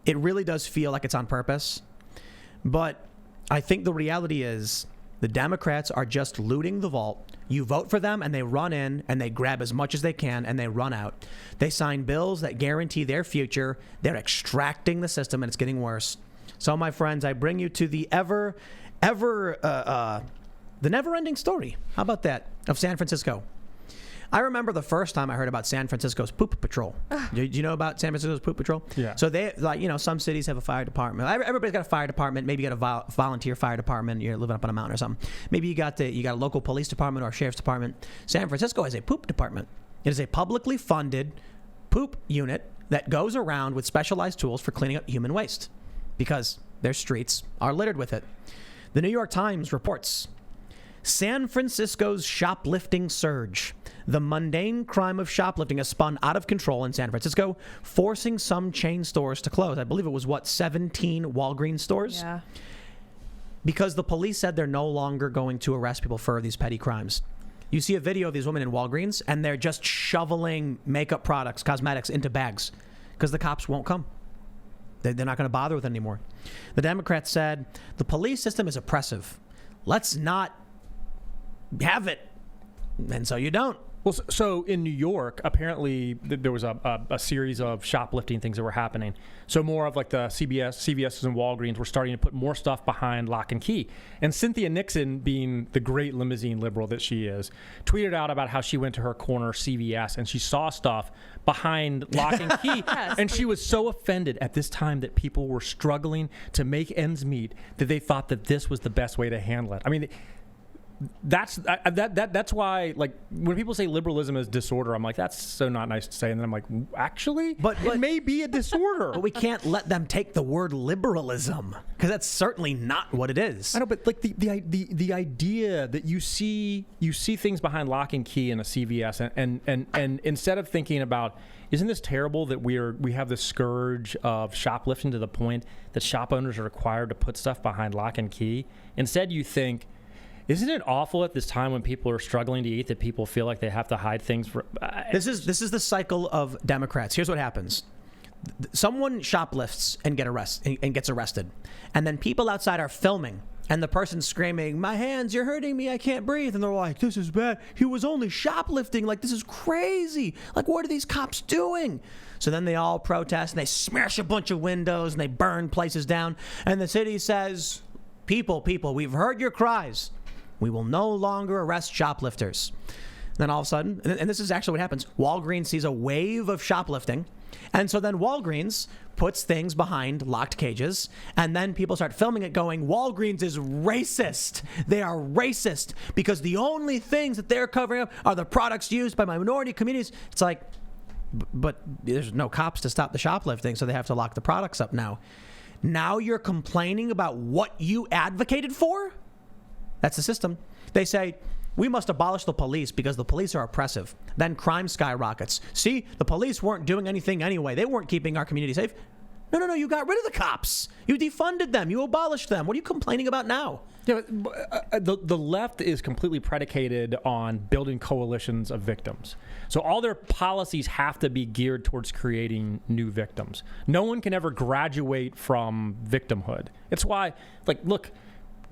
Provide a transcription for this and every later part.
it really does feel like it's on purpose. But I think the reality is the Democrats are just looting the vault. You vote for them, and they run in, and they grab as much as they can, and they run out. They sign bills that guarantee their future. They're extracting the system, and it's getting worse. So, my friends, I bring you to the the never-ending story. How about that? Of San Francisco. I remember the first time I heard about San Francisco's poop patrol. Do you know about San Francisco's poop patrol? Yeah. So they, some cities have a fire department. Everybody's got a fire department. Maybe you got a volunteer fire department. You're living up on a mountain or something. Maybe you got a local police department or a sheriff's department. San Francisco has a poop department. It is a publicly funded poop unit that goes around with specialized tools for cleaning up human waste because their streets are littered with it. The New York Times reports San Francisco's shoplifting surge. The mundane crime of shoplifting has spun out of control in San Francisco, forcing some chain stores to close. I believe it was, 17 Walgreens stores? Yeah. Because the police said they're no longer going to arrest people for these petty crimes. You see a video of these women in Walgreens, and they're just shoveling makeup products, cosmetics, into bags because the cops won't come. They're not going to bother with it anymore. The Democrats said, the police system is oppressive. Let's not have it. And so you don't. Well, so in New York, apparently there was a series of shoplifting things that were happening. So more of like the CVS's and Walgreens were starting to put more stuff behind lock and key. And Cynthia Nixon, being the great limousine liberal that she is, tweeted out about how she went to her corner CVS and she saw stuff behind lock and key. Yes. And she was so offended at this time that people were struggling to make ends meet that they thought that this was the best way to handle it. I mean, that's why, like, when people say liberalism is disorder, I'm like, that's so not nice to say. And then I'm like, actually, but it may be a disorder. But we can't let them take the word liberalism because that's certainly not what it is. I know, but like the idea that you see things behind lock and key in a CVS, and instead of thinking about, isn't this terrible that we have this scourge of shoplifting to the point that shop owners are required to put stuff behind lock and key? Instead, you think, isn't it awful at this time when people are struggling to eat that people feel like they have to hide things? This is the cycle of Democrats. Here's what happens. Someone shoplifts and gets arrested. And then people outside are filming. And the person's screaming, my hands, you're hurting me, I can't breathe. And they're like, this is bad. He was only shoplifting. Like, this is crazy. Like, what are these cops doing? So then they all protest, and they smash a bunch of windows, and they burn places down. And the city says, people, we've heard your cries. We will no longer arrest shoplifters. Then all of a sudden, and this is actually what happens, Walgreens sees a wave of shoplifting, and so then Walgreens puts things behind locked cages, and then people start filming it going, Walgreens is racist. They are racist because the only things that they're covering up are the products used by minority communities. It's like, but there's no cops to stop the shoplifting, so they have to lock the products up now. Now you're complaining about what you advocated for? That's the system. They say, we must abolish the police because the police are oppressive. Then crime skyrockets. See, the police weren't doing anything anyway. They weren't keeping our community safe. No, you got rid of the cops. You defunded them. You abolished them. What are you complaining about now? Yeah, the left is completely predicated on building coalitions of victims. So all their policies have to be geared towards creating new victims. No one can ever graduate from victimhood. It's why, like, look,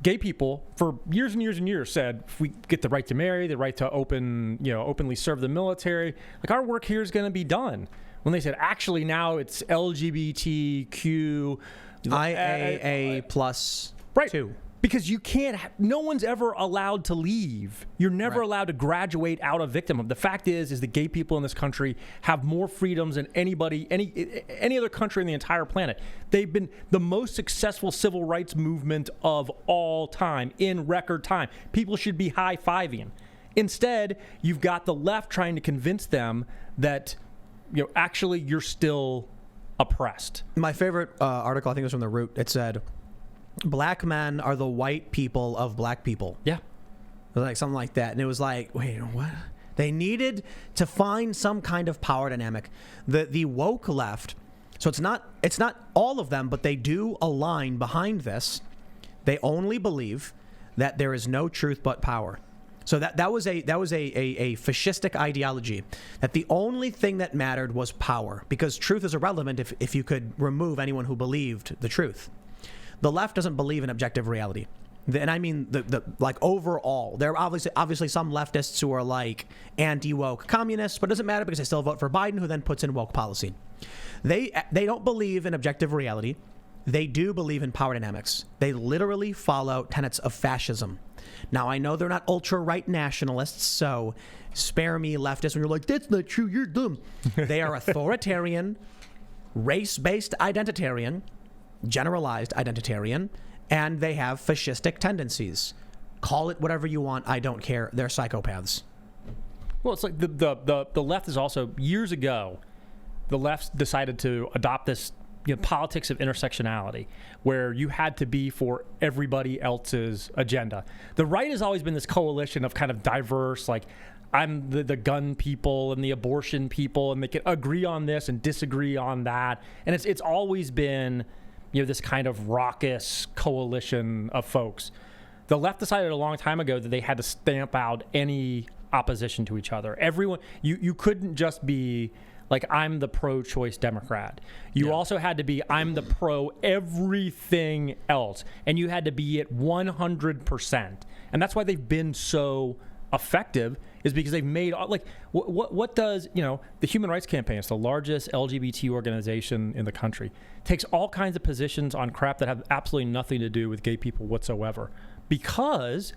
gay people for years and years and years said, if we get the right to marry, the right to openly serve the military, like, our work here is going to be done. When they said, actually, now it's LGBTQ IAA plus right. 2. Because you can't, no one's ever allowed to leave. You're never allowed to graduate out of victimhood. The fact is that gay people in this country have more freedoms than any other country on the entire planet. They've been the most successful civil rights movement of all time in record time. People should be high-fiving. Instead, you've got the left trying to convince them that, actually you're still oppressed. My favorite article, I think it was from The Root. It said, black men are the white people of black people. Yeah. Like something like that. And it was like, wait, what? They needed to find some kind of power dynamic. The woke left, so it's not all of them, but they do align behind this. They only believe that there is no truth but power. So that was a fascistic ideology, that the only thing that mattered was power, because truth is irrelevant if you could remove anyone who believed the truth. The left doesn't believe in objective reality. And I mean the like overall. There are obviously some leftists who are like anti-woke communists, but it doesn't matter because they still vote for Biden, who then puts in woke policy. They don't believe in objective reality. They do believe in power dynamics. They literally follow tenets of fascism. Now, I know they're not ultra-right nationalists, so spare me, leftists, when you're like, that's not true, you're dumb. They are authoritarian, race-based identitarian, generalized identitarian, and they have fascistic tendencies. Call it whatever you want, I don't care. They're psychopaths. Well, it's like the left is also, years ago, the left decided to adopt this politics of intersectionality, where you had to be for everybody else's agenda. The right has always been this coalition of kind of diverse, like, I'm the gun people and the abortion people, and they can agree on this and disagree on that. And it's always been, this kind of raucous coalition of folks. The left decided a long time ago that they had to stamp out any opposition to each other. Everyone, you couldn't just be like, I'm the pro-choice Democrat. You also had to be, I'm the pro-everything else. And you had to be at 100%. And that's why they've been so effective, is because they've made, like, what does, the Human Rights Campaign, it's the largest LGBT organization in the country, takes all kinds of positions on crap that have absolutely nothing to do with gay people whatsoever. Because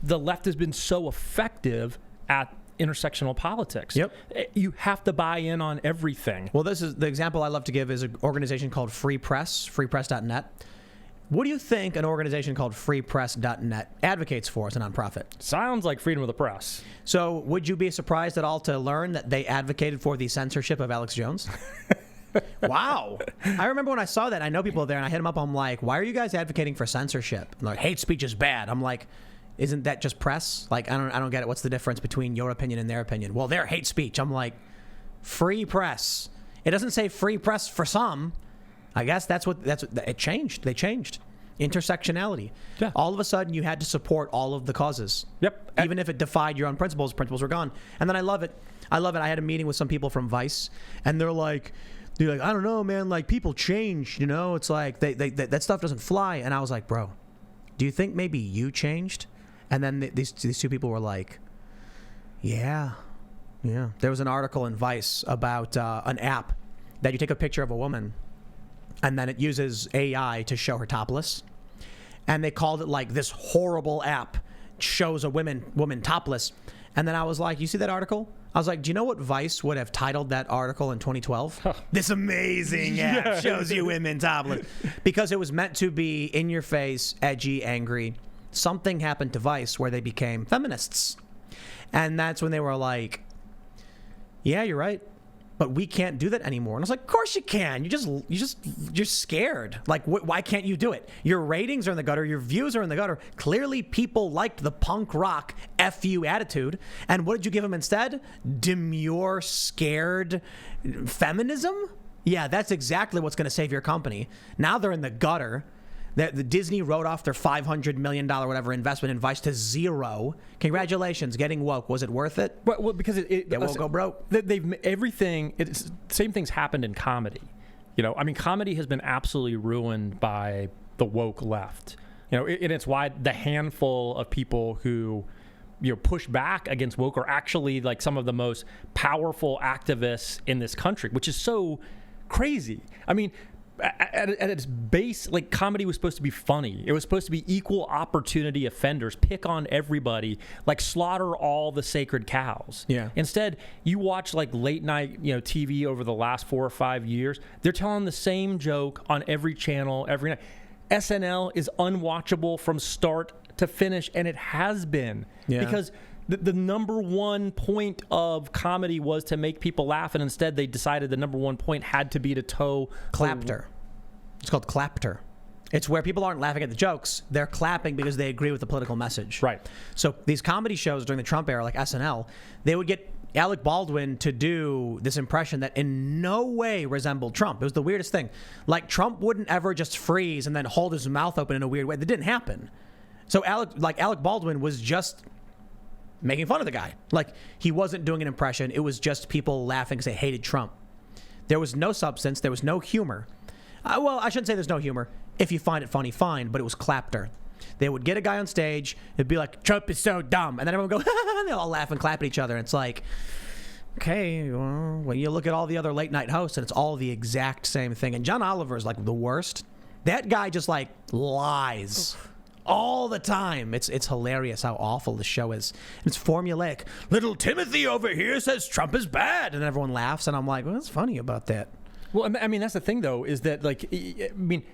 the left has been so effective at intersectional politics. Yep. You have to buy in on everything. Well, this is the example I love to give is an organization called Free Press, freepress.net. What do you think an organization called freepress.net advocates for as a nonprofit? Sounds like freedom of the press. So would you be surprised at all to learn that they advocated for the censorship of Alex Jones? Wow. I remember when I saw that, I know people there, and I hit them up, I'm like, why are you guys advocating for censorship? And they're like, hate speech is bad. I'm like, isn't that just press? Like, I don't get it. What's the difference between your opinion and their opinion? Well, they're hate speech. I'm like, free press. It doesn't say free press for some. I guess that's what it changed. They changed intersectionality. Yeah. All of a sudden, you had to support all of the causes. Yep. Even if it defied your own principles were gone. And then I love it. I had a meeting with some people from Vice, and they're like, I don't know, man. Like, people change. It's like that stuff doesn't fly. And I was like, bro, do you think maybe you changed? And then these two people were like, yeah. There was an article in Vice about an app that you take a picture of a woman, and then it uses AI to show her topless. And they called it like this horrible app shows a woman topless. And then I was like, you see that article? I was like, do you know what Vice would have titled that article in 2012? Huh. This amazing app shows you women topless. Because it was meant to be in your face, edgy, angry. Something happened to Vice where they became feminists. And that's when they were like, yeah, you're right, but we can't do that anymore. And I was like, of course you can. You're scared. Like, why can't you do it? Your ratings are in the gutter. Your views are in the gutter. Clearly, people liked the punk rock F you attitude. And what did you give them instead? Demure, scared feminism? Yeah, that's exactly what's going to save your company. Now they're in the gutter. The Disney wrote off their $500 million whatever investment in Vice to zero. Congratulations, getting woke. Was it worth it? Well, because it won't go broke. They've everything. Same things happened in comedy. Comedy has been absolutely ruined by the woke left. And it's why the handful of people who push back against woke are actually like some of the most powerful activists in this country, which is so crazy. I mean, at its base, like, comedy was supposed to be funny. It was supposed to be equal opportunity offenders, pick on everybody, like slaughter all the sacred cows. Yeah. Instead, you watch like late night, TV over the last 4 or 5 years. They're telling the same joke on every channel every night. SNL is unwatchable from start to finish, and it has been because the number one point of comedy was to make people laugh, and instead they decided the number one point had to be to toe Clapter. It's called Clapter. It's where people aren't laughing at the jokes. They're clapping because they agree with the political message. Right. So these comedy shows during the Trump era, like SNL, they would get Alec Baldwin to do this impression that in no way resembled Trump. It was the weirdest thing. Like, Trump wouldn't ever just freeze and then hold his mouth open in a weird way. That didn't happen. So Alec Baldwin was just making fun of the guy. Like, he wasn't doing an impression. It was just people laughing because they hated Trump. There was no substance. There was no humor. Well, I shouldn't say there's no humor. If you find it funny, fine, but it was Clapter. They would get a guy on stage. It'd be like, Trump is so dumb. And then everyone would go, and they all laugh and clap at each other. And it's like, okay, well, when you look at all the other late night hosts, and it's all the exact same thing. And John Oliver is like the worst. That guy just like lies all the time. It's hilarious how awful the show is. It's formulaic. Little Timothy over here says Trump is bad. And everyone laughs. And I'm like, well, what's funny about that? Well, I mean, that's the thing, though, is that, like, I mean,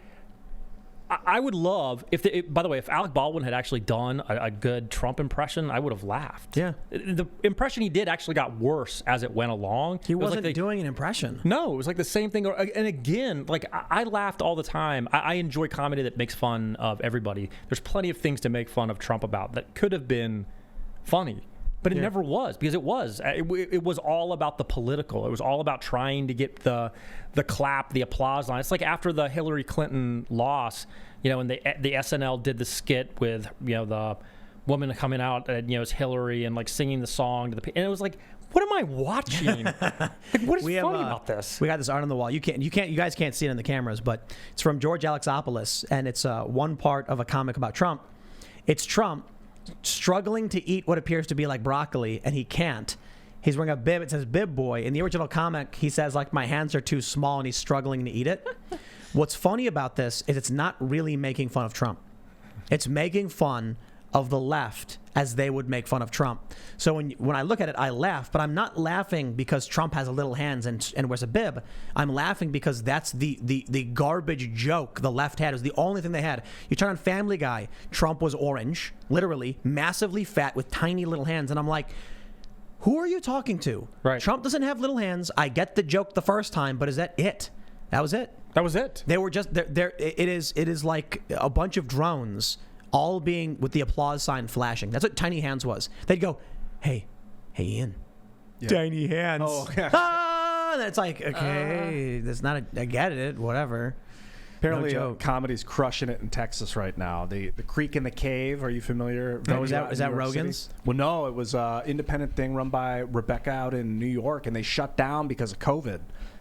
I would love by the way, if Alec Baldwin had actually done a good Trump impression, I would have laughed. Yeah. The impression he did actually got worse as it went along. He wasn't doing an impression. No, it was like the same thing. And again, like, I laughed all the time. I enjoy comedy that makes fun of everybody. There's plenty of things to make fun of Trump about that could have been funny. But it never was, because it was all about the political. It was all about trying to get the clap, the applause line. It's like after the Hillary Clinton loss, and the SNL did the skit with, the woman coming out, as Hillary and like singing the song to the and it was like, what am I watching? Like, what is funny about this? We got this art on the wall. You guys can't see it in the cameras, but it's from George Alexopoulos, and it's one part of a comic about Trump. It's Trump struggling to eat what appears to be like broccoli, and he can't. He's wearing a bib. It says Bib Boy. In the original comic, he says, like, my hands are too small, and he's struggling to eat it. What's funny about this is it's not really making fun of Trump. It's making fun of the left as they would make fun of Trump. So when I look at it, I laugh, but I'm not laughing because Trump has little hands and wears a bib. I'm laughing because that's the garbage joke the left had. It was the only thing they had. You turn on Family Guy, Trump was orange, literally, massively fat with tiny little hands, and I'm like, who are you talking to? Right. Trump doesn't have little hands. I get the joke the first time, but is that it? That was it. That was it. They were just there. It is like a bunch of drones all being with the applause sign flashing. That's what Tiny Hands was. They'd go, hey Ian. Yeah. Tiny Hands. Oh, yeah. Ah! And it's like, okay, that's not I get it, whatever. Apparently, comedy's crushing it in Texas right now. The Creek in the Cave. Are you familiar? Oh, is that Rogan's? City? Well, no, it was an independent thing run by Rebecca out in New York, and they shut down because of COVID.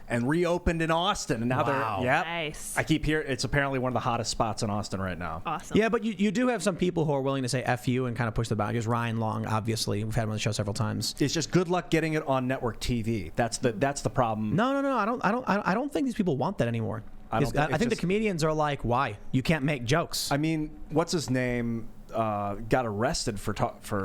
And reopened in Austin, and now they're nice. I keep hearing it's apparently one of the hottest spots in Austin right now. Awesome. Yeah, but you do have some people who are willing to say F you and kind of push the boundaries. Ryan Long, obviously, we've had him on the show several times. It's just good luck getting it on network TV. That's the problem. No. I don't think these people want that anymore. I think the comedians are like, why? You can't make jokes. I mean, what's his name? Got arrested for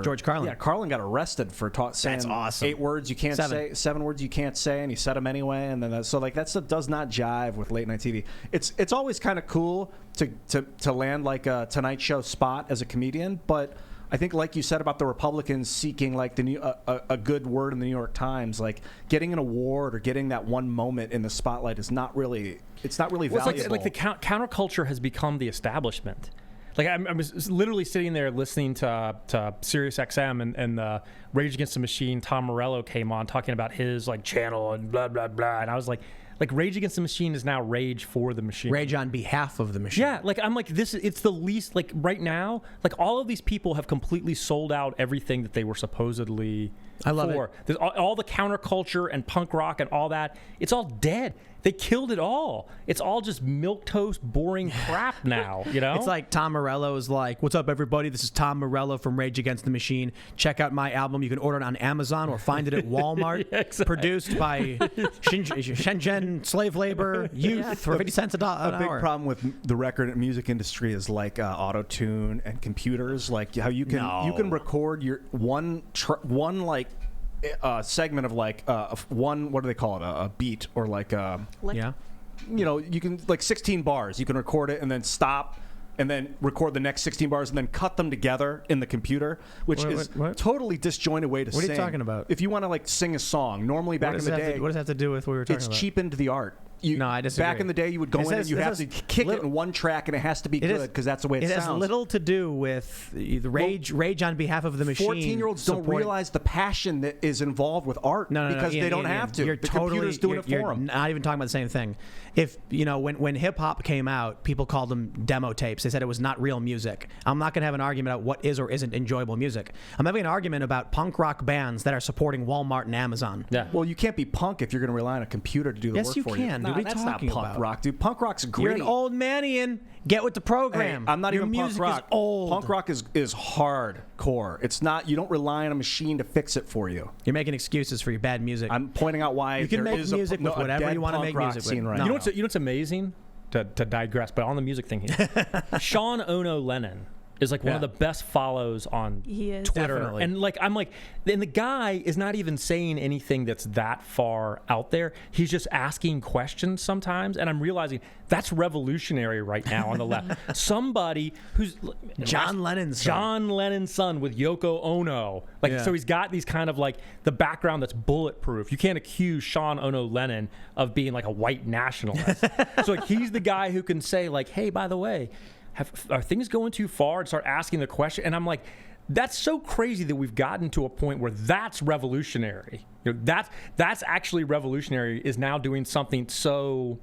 George Carlin. Yeah, Carlin got arrested for saying That's awesome. 8 words you can't say, 7 words you can't say, and he said them anyway. And then that stuff does not jive with late night TV. It's always kind of cool to land like a Tonight Show spot as a comedian, but I think, like you said about the Republicans seeking like a good word in the New York Times, like getting an award or getting that one moment in the spotlight is not really valuable. It's like the counterculture has become the establishment. Like I was literally sitting there listening to Sirius XM and the Rage Against the Machine. Tom Morello came on talking about his like channel and blah blah blah, and I was like Rage Against the Machine is now Rage for the Machine. Rage on behalf of the machine. Yeah, like I'm like this. It's the least like right now. Like all of these people have completely sold out everything that they were supposedly. I love for. it. There's all the counterculture and punk rock and all that. It's all dead. They killed it all. It's all just milquetoast, boring crap now. It's like Tom Morello is like, "What's up, everybody? This is Tom Morello from Rage Against the Machine. Check out my album. You can order it on Amazon or find it at Walmart. Yeah, exactly. Produced by Shenzhen slave labor youth for 50 cents an hour." A big problem with the record and music industry is like auto tune and computers. Like how you can record your one segment of like one, what do they call it, a beat or like you can like 16 bars. You can record it and then stop and then record the next 16 bars and then cut them together in the computer, which is totally disjointed way to sing. What are you talking about? If you want to like sing a song, normally back in the day, what does that have to do with what we were talking about? It's cheapened the art. No, I disagree. Back in the day, you would go in and you have to kick it in one track, and it has to be good because that's the way it sounds. It has little to do with the rage on behalf of the machine. 14-year-olds don't realize the passion that is involved with art because they don't have to. The computer's doing it for them. Not even talking about the same thing. If when hip hop came out, people called them demo tapes. They said it was not real music. I'm not going to have an argument about what is or isn't enjoyable music. I'm having an argument about punk rock bands that are supporting Walmart and Amazon. Yeah. Well, you can't be punk if you're going to rely on a computer to do the work for you. Yes, you can. Nah, that's not punk rock, dude. Punk rock's gritty. You're an old manian. Get with the program. Hey, I'm not Your even music punk rock. Is old. Punk rock is hardcore. It's not. You don't rely on a machine to fix it for you. You're making excuses for your bad music. I'm pointing out why you can there make is music with whatever you want to make music with. Right You know what's amazing? To digress, but on the music thing here, Sean Ono Lennon is like one of the best follows on Twitter. Definitely. And and the guy is not even saying anything that's that far out there. He's just asking questions sometimes, and I'm realizing that's revolutionary right now on the left. Somebody who's John Lennon's son with Yoko Ono. So he's got these kind of the background that's bulletproof. You can't accuse Sean Ono Lennon of being like a white nationalist. So he's the guy who can say hey, by the way, are things going too far, and start asking the question. And I'm like, that's so crazy that we've gotten to a point where that's revolutionary. That's actually revolutionary, is now doing something so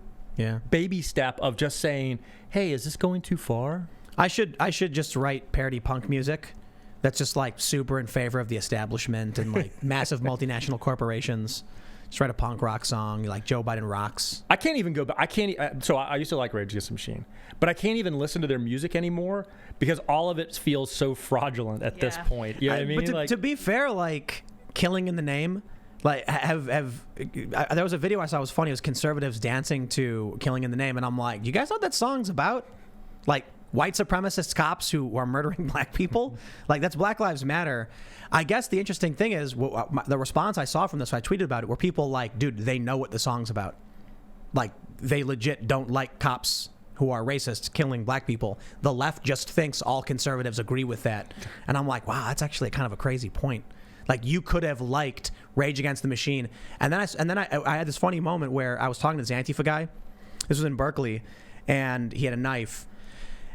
baby step of just saying, hey, is this going too far? I should just write parody punk music that's just super in favor of the establishment and massive multinational corporations. Just write a punk rock song like Joe Biden Rocks. I can't even go back. I used to like Rage Against the Machine, but I can't even listen to their music anymore because all of it feels so fraudulent at this point. You know what I mean? But to be fair, Killing in the Name, there was a video I saw. It was funny. It was conservatives dancing to Killing in the Name, and I'm like, you guys know what that song's about? White supremacist cops who are murdering black people? That's Black Lives Matter. I guess the interesting thing is, the response I saw from this, I tweeted about it, were people dude, they know what the song's about. They legit don't like cops who are racist killing black people. The left just thinks all conservatives agree with that. And I'm like, wow, that's actually kind of a crazy point. You could have liked Rage Against the Machine. And then I had this funny moment where I was talking to this Antifa guy. This was in Berkeley, and he had a knife.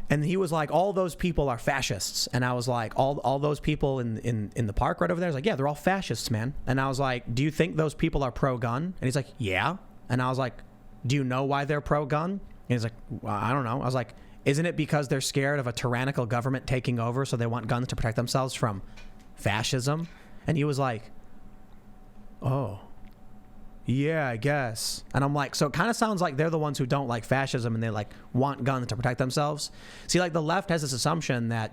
And he was like, all those people are fascists. And I was like, all those people in the park right over there? I was like, yeah, they're all fascists, man. And I was like, do you think those people are pro-gun? And he's like, yeah. And I was like, do you know why they're pro-gun? And he's like, well, I don't know. I was like, isn't it because they're scared of a tyrannical government taking over, so they want guns to protect themselves from fascism? And he was like, oh, yeah, I guess. And I'm like, so it kind of sounds like they're the ones who don't like fascism and they want guns to protect themselves. See, the left has this assumption that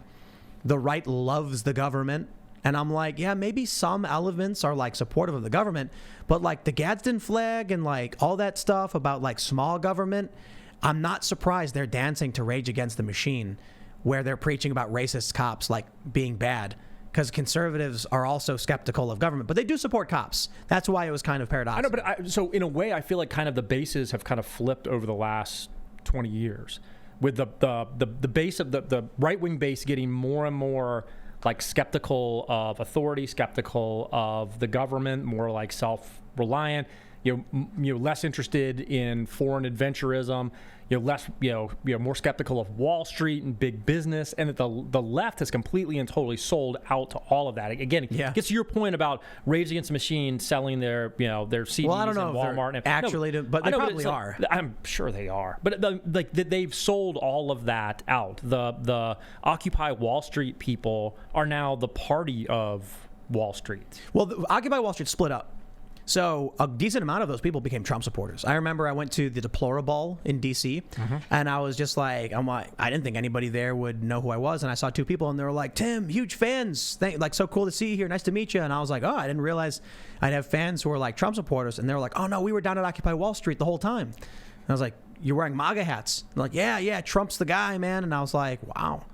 the right loves the government. And I'm like, yeah, maybe some elements are supportive of the government, but the Gadsden flag and all that stuff about small government, I'm not surprised they're dancing to Rage Against the Machine, where they're preaching about racist cops being bad. Because conservatives are also skeptical of government, but they do support cops. That's why it was kind of paradoxical. I know, but so in a way, I feel like kind of the bases have kind of flipped over the last 20 years, with the base of the right wing base getting more and more skeptical of authority, skeptical of the government, more self-reliant. Less interested in foreign adventurism. Less, more skeptical of Wall Street and big business, and that the left has completely and totally sold out to all of that. Again, it gets to your point about Rage Against the Machine selling their CDs well, I don't know in Walmart. But they probably are. I'm sure they are. But they've sold all of that out. The Occupy Wall Street people are now the party of Wall Street. Well, the Occupy Wall Street split up. So a decent amount of those people became Trump supporters. I remember I went to the Deplorable in D.C., and I was just I didn't think anybody there would know who I was, and I saw two people, and they were like, Tim, huge fans, so cool to see you here, nice to meet you. And I was like, oh, I didn't realize I'd have fans who were Trump supporters, and they were like, oh, no, we were down at Occupy Wall Street the whole time. And I was like, you're wearing MAGA hats? And they're like, yeah, Trump's the guy, man. And I was like, wow.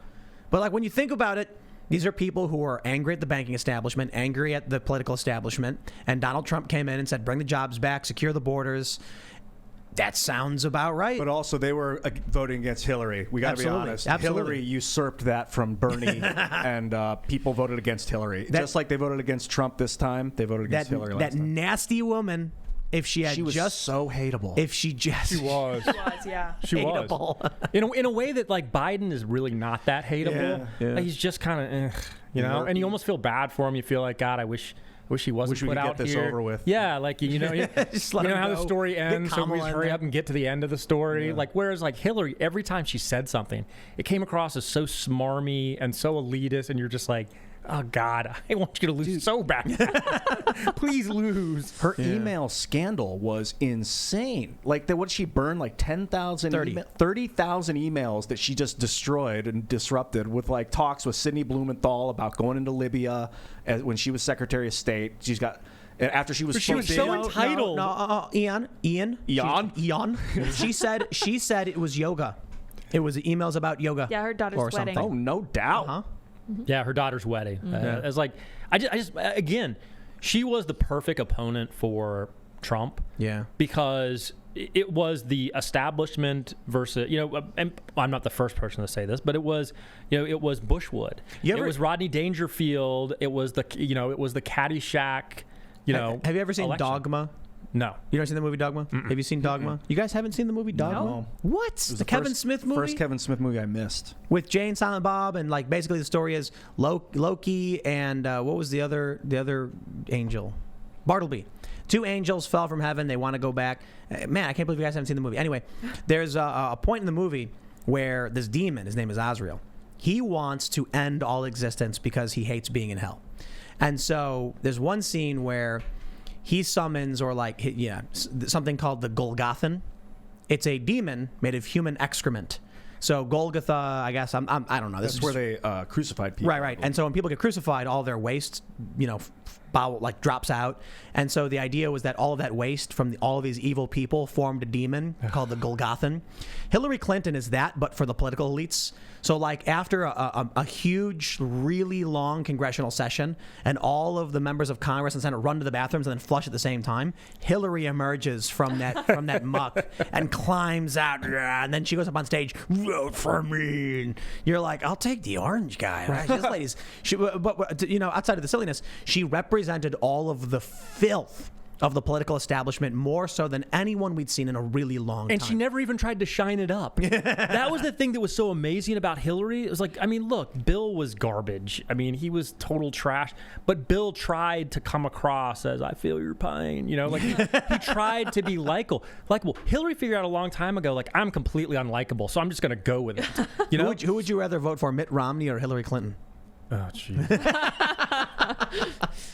But when you think about it, these are people who are angry at the banking establishment, angry at the political establishment, and Donald Trump came in and said, bring the jobs back, secure the borders. That sounds about right. But also, they were voting against Hillary. We got to be honest. Absolutely. Hillary usurped that from Bernie, and people voted against Hillary. Just like they voted against Trump this time, they voted against Hillary last time. That nasty woman if she had She was just so hateable. if she just She was. Yeah. She was. hateable. In a way that like Biden is really not that hateable. Yeah. Like, he's just kind of, you know, and you almost feel bad for him. You feel like, God, I wish he wasn't Wish we put could out get this here. over with. Yeah, like you know, Just let you know him how the go. story Get ends, so we Kamala just in hurry there. up and get to the end of the story. Like whereas like Hillary, every time she said something, it came across as so smarmy and so elitist, and you're just like, oh God, I want you to lose so bad. Please lose. Her email scandal was insane. Like, what did she burn? Like 30,000 emails that she just destroyed and disrupted with like talks with Sidney Blumenthal about going into Libya when she was Secretary of State. She's got after she was. But she was so entitled. Ian. She said it was yoga. It was emails about yoga. Yeah, her daughter's or wedding. something. Oh, no doubt. Uh-huh. Yeah, her daughter's wedding. It's like I just again, she was the perfect opponent for Trump. Yeah. Because it was the establishment versus, you know, and I'm not the first person to say this, but it was, you know, it was Bushwood. It was Rodney Dangerfield. It was the Caddyshack. You know, have you ever seen election. Dogma? No. You ever seen the movie Dogma? Have you seen Dogma? You guys haven't seen the movie Dogma? No. What? It was The Kevin Smith movie? First Kevin Smith movie I missed. With Jay and Silent Bob, and like basically the story is Loki and what was the other angel? Bartleby. Two angels fell from heaven. They want to go back. Man, I can't believe you guys haven't seen the movie. Anyway, there's a point in the movie where this demon, his name is Azrael, he wants to end all existence because he hates being in hell. And so there's one scene where he summons, or like, something called the Golgothan. It's a demon made of human excrement. So Golgotha, I guess, I don't know. That's where they crucified people. Right. And so when people get crucified, all their waste, drops out. And so the idea was that all of that waste from all of these evil people formed a demon called the Golgothan. Hillary Clinton is that, but for the political elites. So like after a huge, really long congressional session, and all of the members of Congress and Senate run to the bathrooms and then flush at the same time, Hillary emerges from that muck and climbs out, and then she goes up on stage, vote for me. And you're like, I'll take the orange guy. Right? This lady's, outside of the silliness, she represented all of the filth of the political establishment more so than anyone we'd seen in a really long time. And she never even tried to shine it up. That was the thing that was so amazing about Hillary. It was like, I mean, look, Bill was garbage. I mean, he was total trash. But Bill tried to come across as, I feel your pain. You know, like he tried to be likable. Hillary figured out a long time ago, like, I'm completely unlikable, so I'm just going to go with it. You know? Who would you rather vote for, Mitt Romney or Hillary Clinton? Oh, jeez.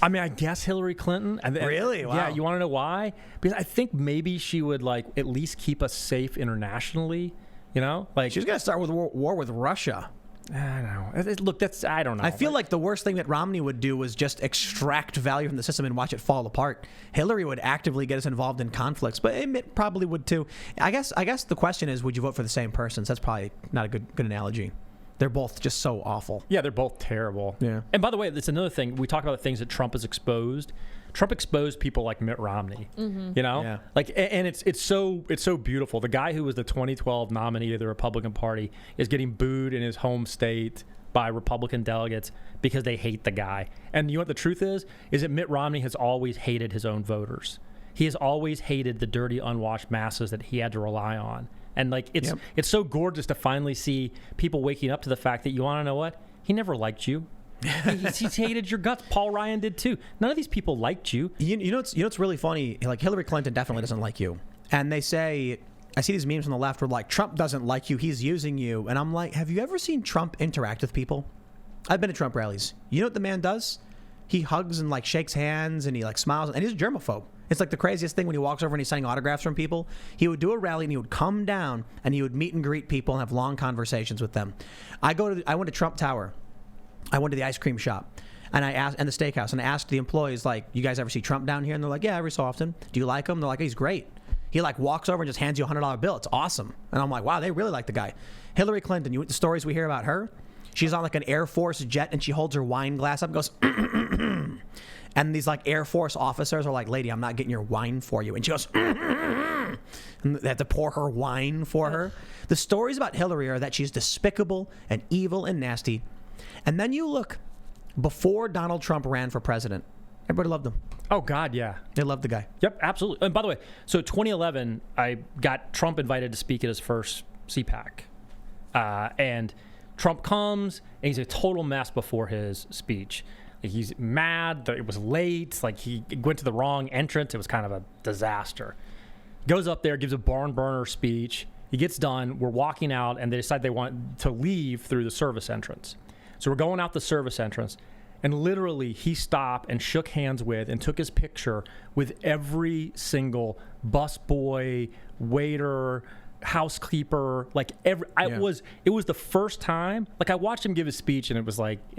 I mean, I guess Hillary Clinton. Really? Wow. Yeah, you want to know why? Because I think maybe she would, like, at least keep us safe internationally, you know? Like, She's going to start with war with Russia. I don't know. Look, I don't know. I feel like the worst thing that Romney would do was just extract value from the system and watch it fall apart. Hillary would actively get us involved in conflicts, but Mitt probably would too. I guess the question is, would you vote for the same person? So that's probably not a good analogy. They're both just so awful. Yeah, they're both terrible. Yeah. And by the way, that's another thing. We talk about the things that Trump has exposed. Trump exposed people like Mitt Romney. You know, Yeah. like, and it's so beautiful. The guy who was the 2012 nominee of the Republican Party is getting booed in his home state by Republican delegates because they hate the guy. And you know what the truth is that Mitt Romney has always hated his own voters. He has always hated the dirty, unwashed masses that he had to rely on. And like it's so gorgeous to finally see people waking up to the fact that, you want to know what? He never liked you. He hated your guts. Paul Ryan did too. None of these people liked you. You know what's really funny? Like, Hillary Clinton definitely doesn't like you. And they say, I see these memes on the left where like, Trump doesn't like you, he's using you. And I'm like, have you ever seen Trump interact with people? I've been to Trump rallies. You know what the man does? He hugs and like shakes hands and he like smiles, and he's a germaphobe. It's like the craziest thing when he walks over and he's signing autographs from people. He would do a rally and he would come down and he would meet and greet people and have long conversations with them. I went to Trump Tower. I went to the ice cream shop and the steakhouse, and I asked the employees, like, you guys ever see Trump down here? And they're like, yeah, every so often. Do you like him? They're like, he's great. He like walks over and just hands you a $100 bill. It's awesome. And I'm like, wow, they really like the guy. Hillary Clinton, the stories we hear about her, she's on like an Air Force jet and she holds her wine glass up and goes, and these like Air Force officers are like, lady, I'm not getting your wine for you. And she goes, and they have to pour her wine for her. The stories about Hillary are that she's despicable and evil and nasty. And then you look, before Donald Trump ran for president, everybody loved him. Oh, God, yeah. They love the guy. Yep, absolutely. And by the way, so 2011, I got Trump invited to speak at his first CPAC. And Trump comes, and he's a total mess before his speech. He's mad that it was late. Like, he went to the wrong entrance. It was kind of a disaster. Goes up there, gives a barn burner speech. He gets done. We're walking out, and they decide they want to leave through the service entrance. So we're going out the service entrance. And literally, he stopped and shook hands with and took his picture with every single busboy, waiter, housekeeper. Like it was the first time. Like, I watched him give his speech, and it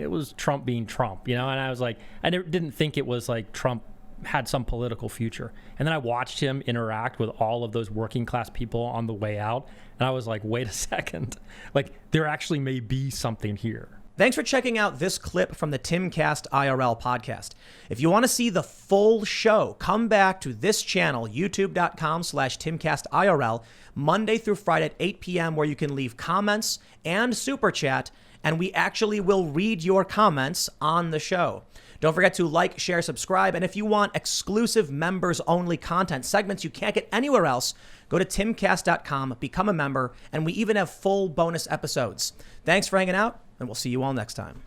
was Trump being Trump, And I was like, I didn't think it was like Trump had some political future. And then I watched him interact with all of those working class people on the way out, and I was like, wait a second, like, there actually may be something here. Thanks for checking out this clip from the Timcast IRL podcast. If you want to see the full show, come back to this channel, youtube.com/TimcastIRL, Monday through Friday at 8 p.m., where you can leave comments and super chat, and we actually will read your comments on the show. Don't forget to like, share, subscribe, and if you want exclusive members-only content, segments you can't get anywhere else, go to timcast.com, become a member, and we even have full bonus episodes. Thanks for hanging out, and we'll see you all next time.